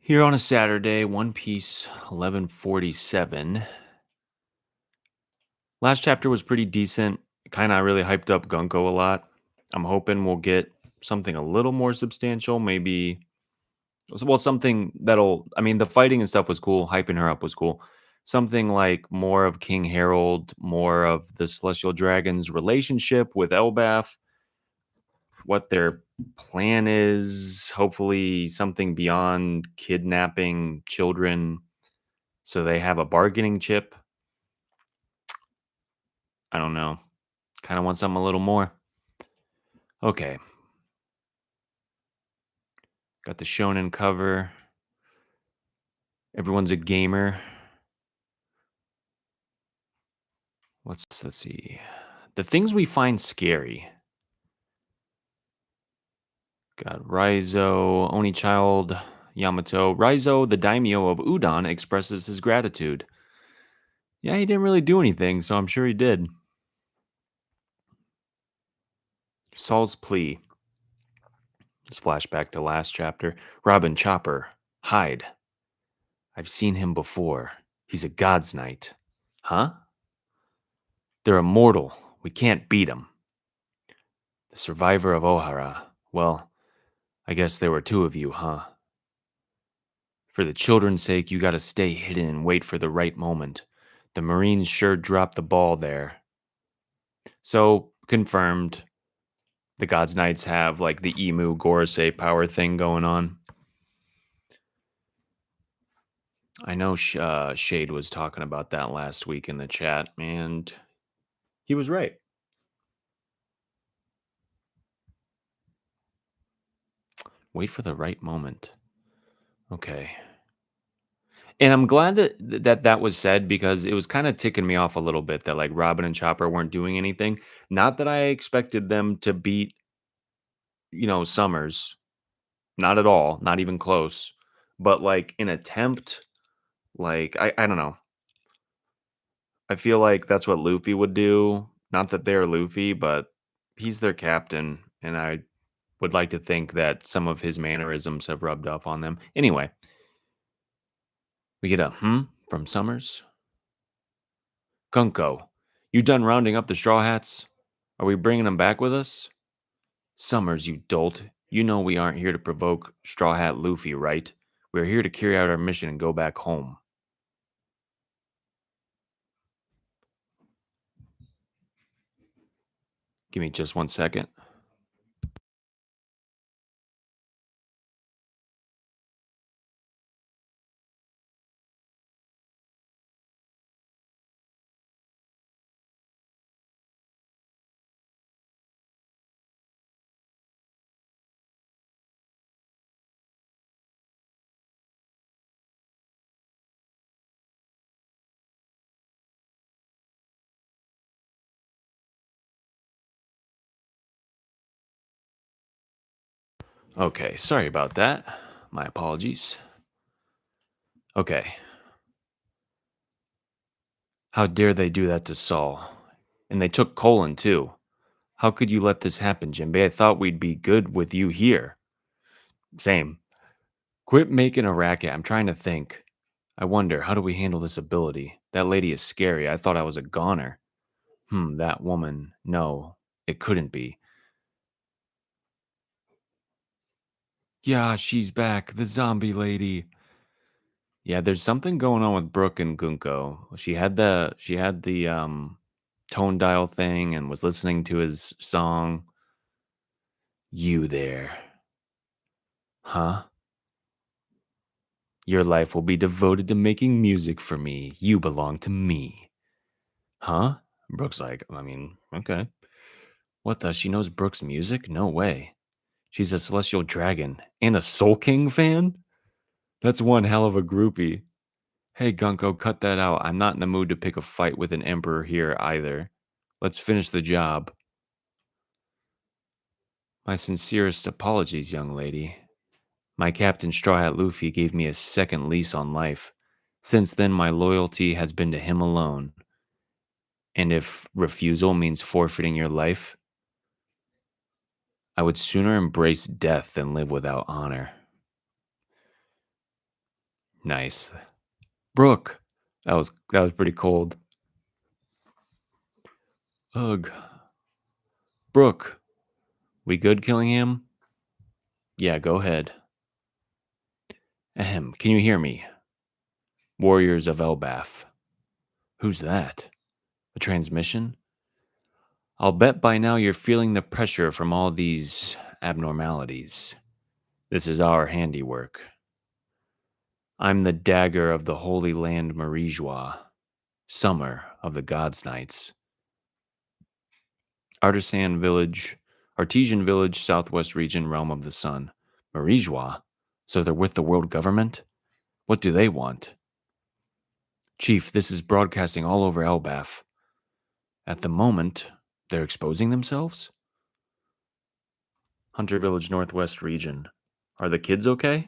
Here on a Saturday, One Piece 1147. Last chapter was pretty decent. Kind of really hyped up Gunko a lot. I'm hoping we'll get something a little more substantial. Maybe, well, something that'll, I mean, the fighting and stuff was cool. Hyping her up was cool. Something like more of King Harold, more of the Celestial Dragon's relationship with Elbaf, what their plan is. Hopefully, something beyond kidnapping children so they have a bargaining chip. I don't know. Kind of want something a little more. Okay. Got the shonen cover. Everyone's a gamer. Let's see. The things we find scary. Got Raizo, Oni Child, Yamato. Raizo, the daimyo of Udon, expresses his gratitude. Yeah, he didn't really do anything, so I'm sure he did. Saul's plea. Let's flashback to last chapter. Robin Chopper. Hide. I've seen him before. He's a god's knight. Huh? They're immortal. We can't beat them. The survivor of Ohara. Well, I guess there were two of you, huh? For the children's sake, you gotta stay hidden and wait for the right moment. The Marines sure dropped the ball there. So, confirmed, the God's Knights have like the Emu Gorosei power thing going on. I know Shade was talking about that last week in the chat, and he was right. Wait for the right moment. Okay. And I'm glad that was said because it was kinda ticking me off a little bit that, like, Robin and Chopper weren't doing anything. Not that I expected them to beat, Summers, not at all, not even close, but, like, an attempt, like, I don't know. I feel like that's what Luffy would do. Not that they're Luffy, but he's their captain, and I would like to think that some of his mannerisms have rubbed off on them. Anyway, we get a, "Hmm?" from Summers. Gunko, you done rounding up the Straw Hats? Are we bringing them back with us? Summers, you dolt. You know we aren't here to provoke Straw Hat Luffy, right? We're here to carry out our mission and go back home. Give me just 1 second. Okay, sorry about that. My apologies. Okay. How dare they do that to Saul? And they took Colin too. How could you let this happen, Jinbei? I thought we'd be good with you here. Same. Quit making a racket. I'm trying to think. I wonder, how do we handle this ability? That lady is scary. I thought I was a goner. That woman. No, it couldn't be. Yeah, she's back. The zombie lady. Yeah, there's something going on with Brooke and Gunko. She had the tone dial thing and was listening to his song. You there. Huh? Your life will be devoted to making music for me. You belong to me. Huh? Brooke's like, I mean, okay. What the? She knows Brooke's music? No way. She's a Celestial Dragon and a Soul King fan? That's one hell of a groupie. Hey, Gunko, cut that out. I'm not in the mood to pick a fight with an emperor here either. Let's finish the job. My sincerest apologies, young lady. My captain Straw Hat Luffy gave me a second lease on life. Since then, my loyalty has been to him alone. And if refusal means forfeiting your life, I would sooner embrace death than live without honor. Nice. Brooke. That was pretty cold. Ugh. Brooke. We good killing him? Yeah, go ahead. Ahem. Can you hear me? Warriors of Elbaf. Who's that? A transmission? I'll bet by now you're feeling the pressure from all these abnormalities. This is our handiwork. I'm the dagger of the Holy Land Marijua, summer of the God's Nights. Artesian Village, Southwest Region, Realm of the Sun. Marijua? So they're with the world government? What do they want? Chief, this is broadcasting all over Elbaf. At the moment, they're exposing themselves? Hunter Village, Northwest Region. Are the kids okay?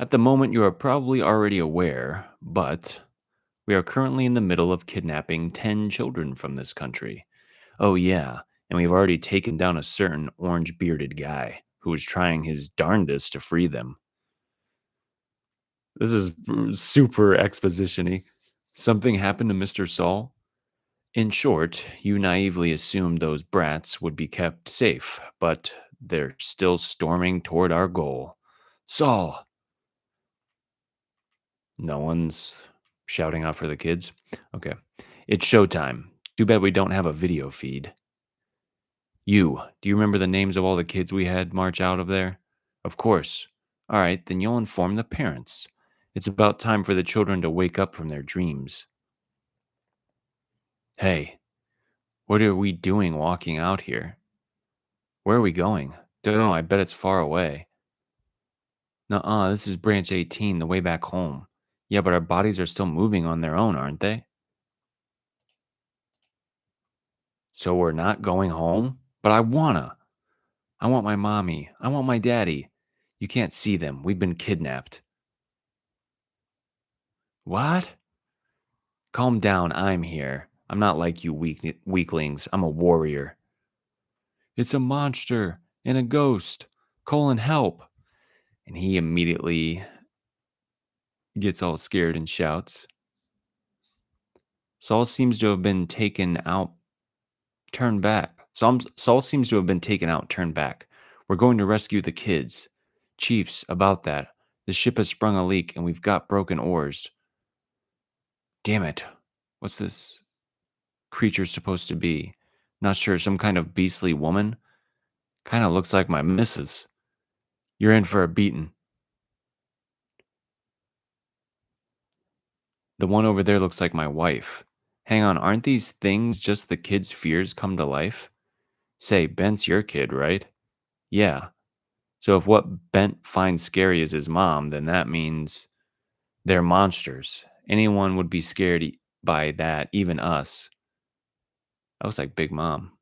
At the moment, you are probably already aware, but we are currently in the middle of kidnapping 10 children from this country. Oh, yeah, and we've already taken down a certain orange bearded guy who was trying his darndest to free them. This is super exposition y. Something happened to Mr. Saul? In short, you naively assumed those brats would be kept safe, but they're still storming toward our goal. Saul! No one's shouting out for the kids? Okay. It's showtime. Too bad we don't have a video feed. Do you remember the names of all the kids we had march out of there? Of course. All right, then you'll inform the parents. It's about time for the children to wake up from their dreams. Hey, what are we doing walking out here? Where are we going? Don't know, I bet it's far away. Nuh-uh, this is branch 18, the way back home. Yeah, but our bodies are still moving on their own, aren't they? So we're not going home? But I wanna. I want my mommy. I want my daddy. You can't see them. We've been kidnapped. What? Calm down. I'm here. I'm not like you weaklings. I'm a warrior. It's a monster and a ghost. Colin, help. And he immediately gets all scared and shouts. Saul seems to have been taken out. Turn back. Saul seems to have been taken out. Turn back. We're going to rescue the kids. Chiefs, about that. The ship has sprung a leak and we've got broken oars. Damn it. What's this creature supposed to be? Not sure. Some kind of beastly woman? Kind of looks like my missus. You're in for a beating. The one over there looks like my wife. Hang on, aren't these things just the kids' fears come to life? Say, Bent's your kid, right? Yeah. So if what Bent finds scary is his mom, then that means they're monsters. Anyone would be scared by that, even us. I was like Big Mom.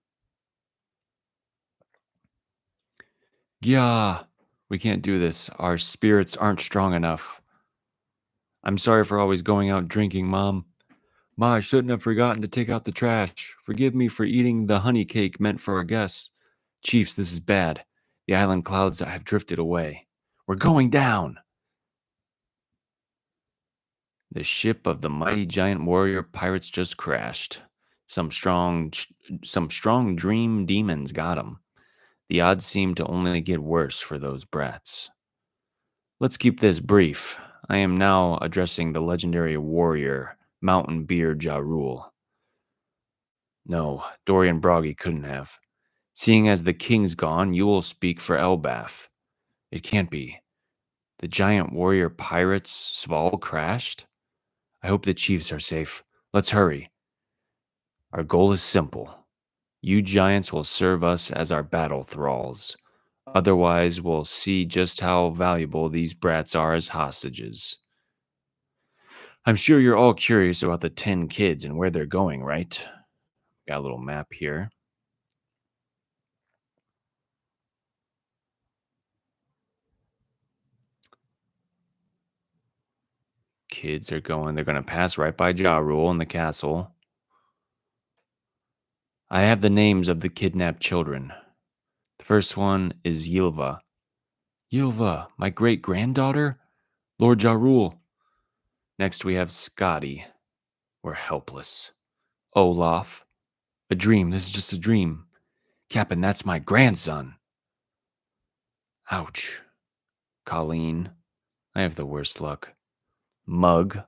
Yeah, we can't do this. Our spirits aren't strong enough. I'm sorry for always going out drinking, Mom. Ma, I shouldn't have forgotten to take out the trash. Forgive me for eating the honey cake meant for our guests. Chiefs, this is bad. The island clouds have drifted away. We're going down. The ship of the mighty giant warrior pirates just crashed. Some strong dream demons got 'em. The odds seem to only get worse for those brats. Let's keep this brief. I am now addressing the legendary warrior, Mountain Beard Ja Rule. No, Dorian Broggy couldn't have. Seeing as the king's gone, you will speak for Elbaf. It can't be. The giant warrior pirates Sval crashed? I hope the chiefs are safe. Let's hurry. Our goal is simple. You giants will serve us as our battle thralls. Otherwise, we'll see just how valuable these brats are as hostages. I'm sure you're all curious about the 10 kids and where they're going, right? Got a little map here. Kids are they're going to pass right by Ja Rule in the castle. I have the names of the kidnapped children. The first one is Yilva. Yilva, my great granddaughter? Lord Ja Rule. Next, we have Scotty. We're helpless. Olaf. A dream. This is just a dream. Captain, that's my grandson. Ouch. Colleen. I have the worst luck. Mug.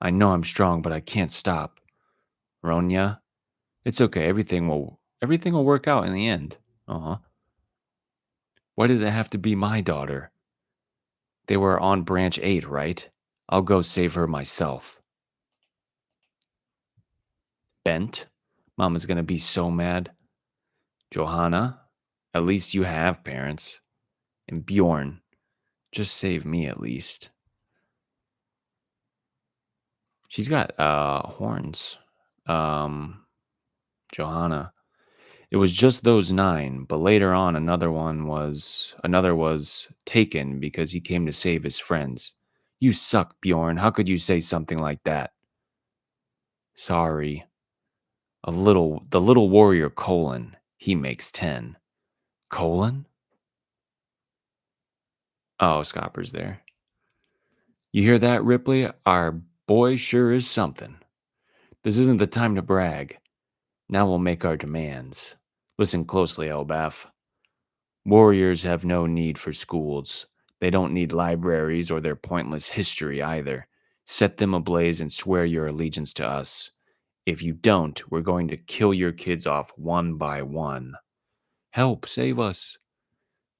I know I'm strong, but I can't stop. Ronya. It's okay. Everything will work out in the end. Uh-huh. Why did it have to be my daughter? They were on branch 8, right? I'll go save her myself. Bent. Mama's gonna be so mad. Johanna. At least you have parents. And Bjorn. Just save me at least. She's got horns. Um Johanna. It was just those 9, but later on another was taken because he came to save his friends. You suck, Bjorn. How could you say something like that? Sorry. The little warrior Colin, he makes 10. Colin? Oh, Scopper's there. You hear that, Ripley? Our boy sure is something. This isn't the time to brag. Now we'll make our demands. Listen closely, Elbaf. Warriors have no need for schools. They don't need libraries or their pointless history either. Set them ablaze and swear your allegiance to us. If you don't, we're going to kill your kids off one by one. Help, save us.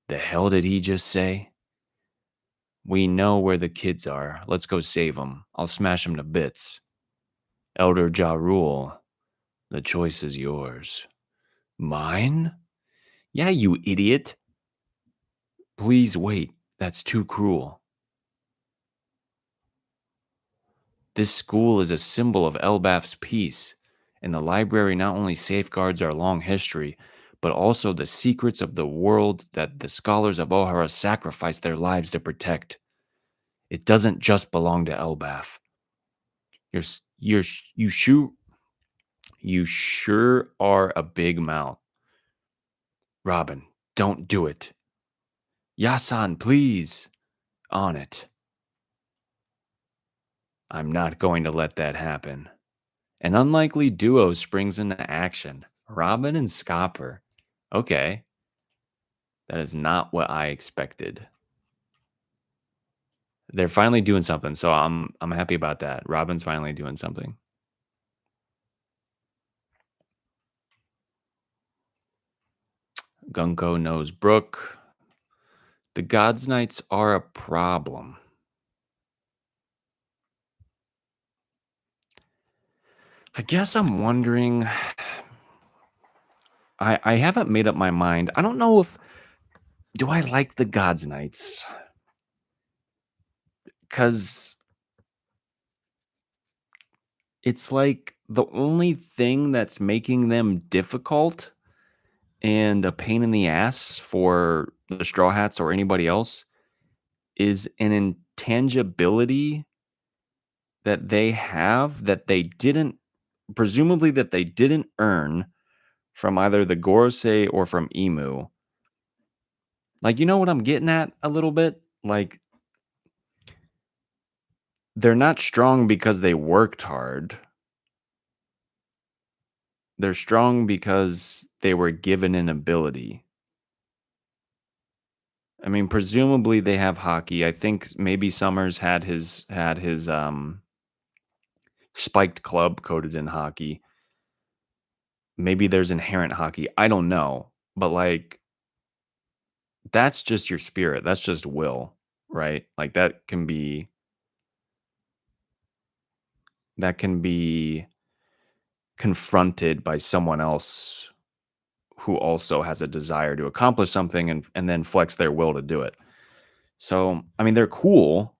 The hell did he just say? We know where the kids are. Let's go save them. I'll smash them to bits. Elder Ja Rule, the choice is yours. Mine? Yeah, you idiot. Please wait. That's too cruel. This school is a symbol of Elbaf's peace, and the library not only safeguards our long history, but also the secrets of the world that the scholars of Ohara sacrificed their lives to protect. It doesn't just belong to Elbaf. You're, s- you're, sh- you sure are a big mouth. Robin, don't do it. Yasan, please. On it. I'm not going to let that happen. An unlikely duo springs into action. Robin and Scopper. Okay. That is not what I expected. They're finally doing something, so I'm happy about that. Robin's finally doing something. Gunko knows Brooke. The Gods Knights are a problem. I guess I'm wondering. I haven't made up my mind. I don't know if do I like the Gods Knights? Because it's like the only thing that's making them difficult and a pain in the ass for the Straw Hats or anybody else is an intangibility that they have that they didn't presumably that they didn't earn from either the Gorosei or from Emu. Like, you know what I'm getting at a little bit? Like, they're not strong because they worked hard. They're strong because they were given an ability. I mean, presumably they have hockey. I think maybe Summers had his spiked club coated in hockey. Maybe there's inherent hockey. I don't know. But like that's just your spirit. That's just will, right? Like that can be confronted by someone else who also has a desire to accomplish something and then flex their will to do it. So, I mean, they're cool,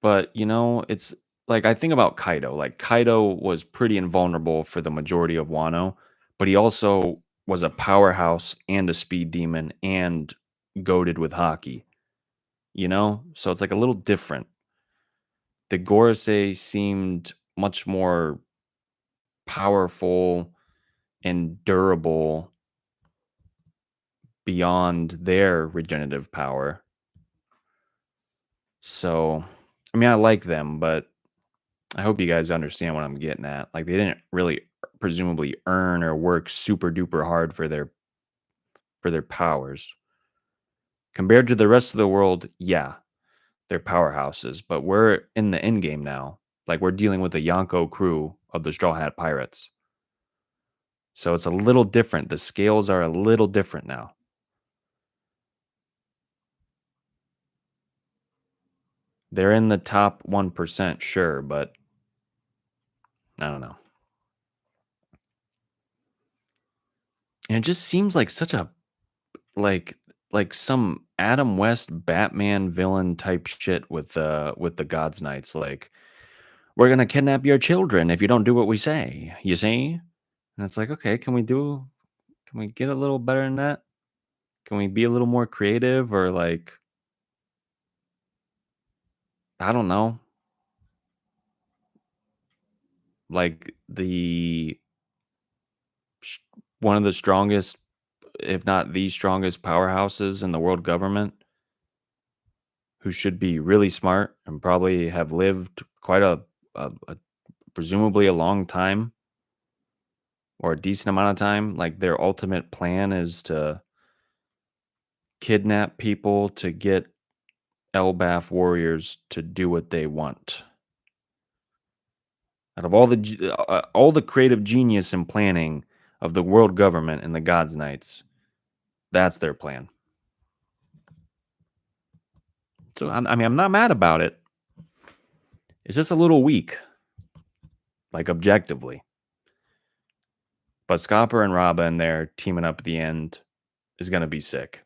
but it's like I think about Kaido. Like Kaido was pretty invulnerable for the majority of Wano, but he also was a powerhouse and a speed demon and goaded with hockey. So it's like a little different. The Gorosei seemed much more powerful and durable beyond their regenerative power. So, I mean, I like them, but I hope you guys understand what I'm getting at. Like, they didn't really presumably earn or work super duper hard for their powers. Compared to the rest of the world, yeah, they're powerhouses, but we're in the end game now. Like, we're dealing with the Yonko crew of the Straw Hat Pirates. So it's a little different. The scales are a little different now. They're in the top 1%, sure, but I don't know. And it just seems like such a like like some Adam West Batman villain type shit with the Gods Knights. Like, we're gonna kidnap your children if you don't do what we say. You see? And it's like, okay, can we get a little better than that? Can we be a little more creative or like I don't know, like sh- one of the strongest, if not the strongest powerhouses in the world government who should be really smart and probably have lived quite a presumably a long time or a decent amount of time. Like their ultimate plan is to kidnap people to get Elbaf warriors to do what they want. Out of all the creative genius and planning of the world government and the Gods Knights, that's their plan. So I mean, I'm not mad about it. It's just a little weak, like objectively. But Scopper and Robin there teaming up at the end is going to be sick.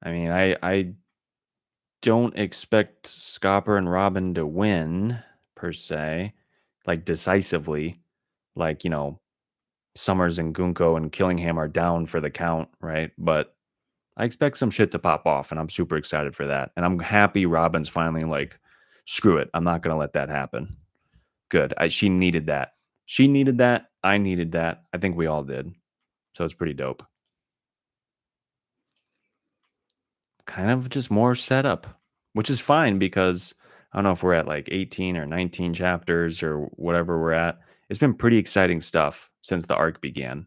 I mean, I don't expect Scopper and Robin to win per se, like decisively. Like, Summers and Gunko and Killingham are down for the count, right? But I expect some shit to pop off, and I'm super excited for that. And I'm happy Robin's finally like, screw it. I'm not going to let that happen. Good. She needed that. She needed that. I needed that. I think we all did. So it's pretty dope. Kind of just more setup, which is fine because I don't know if we're at like 18 or 19 chapters or whatever we're at. It's been pretty exciting stuff since the arc began.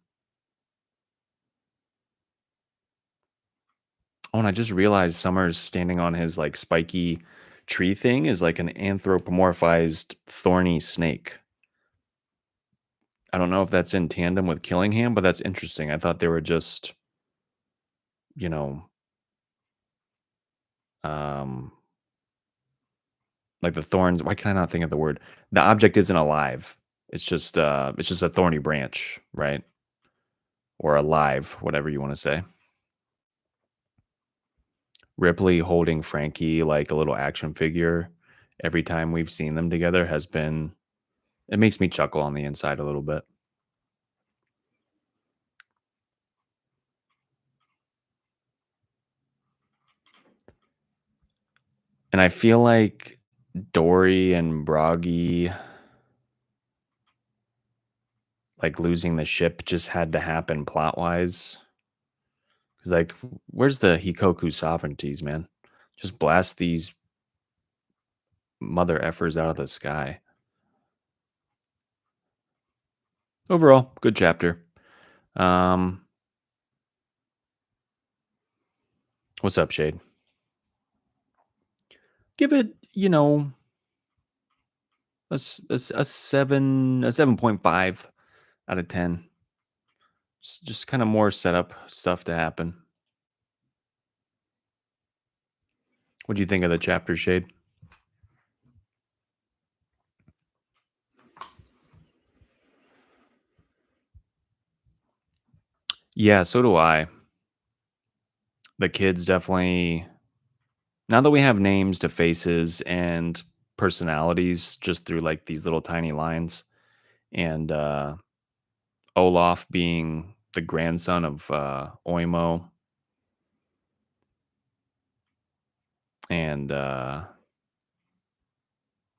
Oh, and I just realized Summer's standing on his like spiky tree thing is like an anthropomorphized thorny snake. I don't know if that's in tandem with Killingham, but that's interesting. I thought they were just, you know, um, like the thorns. Why can I not think of the word? The object isn't alive. It's just a thorny branch, right? Or alive, whatever you want to say. Ripley holding Frankie like a little action figure every time we've seen them together has been it makes me chuckle on the inside a little bit. And I feel like Dory and Broggy like losing the ship just had to happen plot wise. Cause like where's the Hikoku sovereignties, man? Just blast these mother effers out of the sky. Overall, good chapter. Um, what's up, Shade? Give it, a 7.5 out of 10. Just kind of more setup stuff to happen. What do you think of the chapter, Shade? Yeah, so do I. The kids definitely. Now that we have names to faces and personalities just through like these little tiny lines, and Olaf being the grandson of Oimo, and yeah,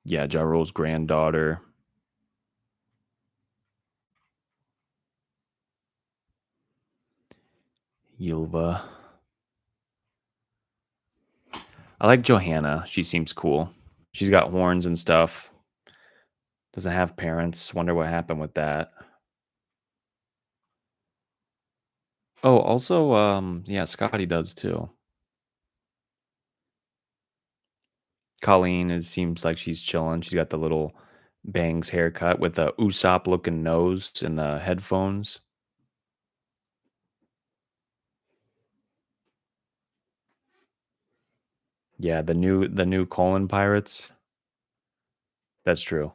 Ja Rule's granddaughter. Yilva. I like Johanna. She seems cool. She's got horns and stuff. Doesn't have parents. Wonder what happened with that. Oh, also, yeah, Scotty does too. Colleen is seems like she's chilling. She's got the little bangs haircut with the Usopp looking nose and the headphones. Yeah, the new colon pirates. That's true.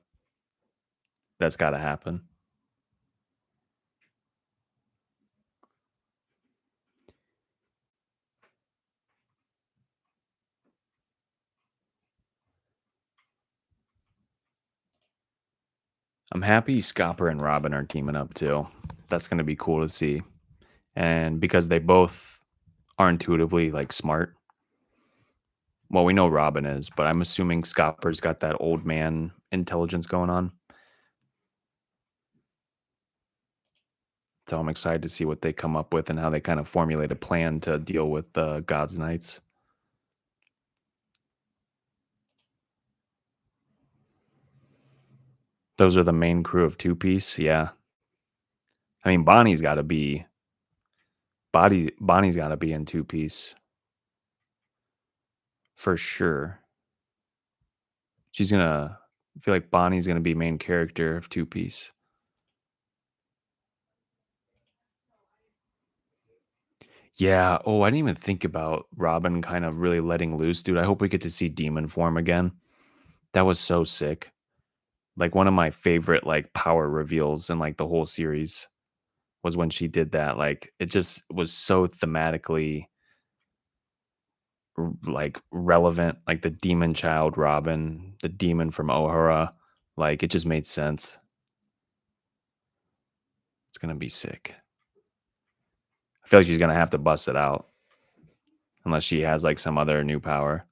That's got to happen. I'm happy Scopper and Robin are teaming up too. That's going to be cool to see. And because they both are intuitively like smart. Well, we know Robin is, but I'm assuming Scopper's got that old man intelligence going on. So I'm excited to see what they come up with and how they kind of formulate a plan to deal with the God's Knights. Those are the main crew of Two Piece. Yeah. I mean, Bonnie's got to be in Two Piece for sure. She's gonna I feel like Bonnie's gonna be main character of Two Piece. Yeah. Oh, I didn't even think about Robin kind of really letting loose, dude. I hope we get to see demon form again. That was so sick. Like one of my favorite like power reveals in like the whole series was when she did that. Like it just was so thematically like relevant. Like the demon child Robin, the demon from Ohara. Like it just made sense. It's gonna be sick. I feel like she's gonna have to bust it out unless she has like some other new power.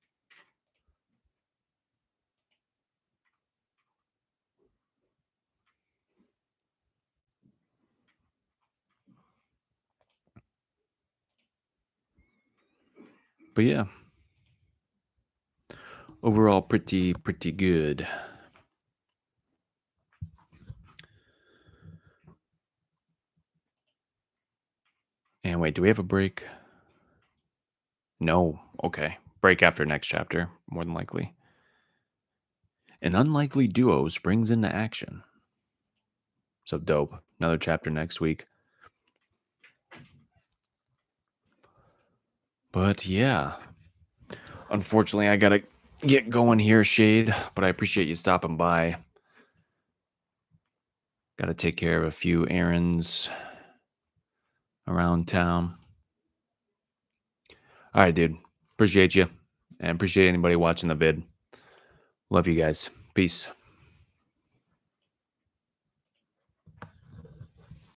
But yeah, overall pretty good. And wait, do we have a break? No. Okay. Break after next chapter, more than likely. An unlikely duo springs into action. So dope. Another chapter next week. But yeah, unfortunately, I gotta get going here, Shade. But I appreciate you stopping by. Gotta take care of a few errands around town. All right, dude. Appreciate you. And appreciate anybody watching the vid. Love you guys. Peace.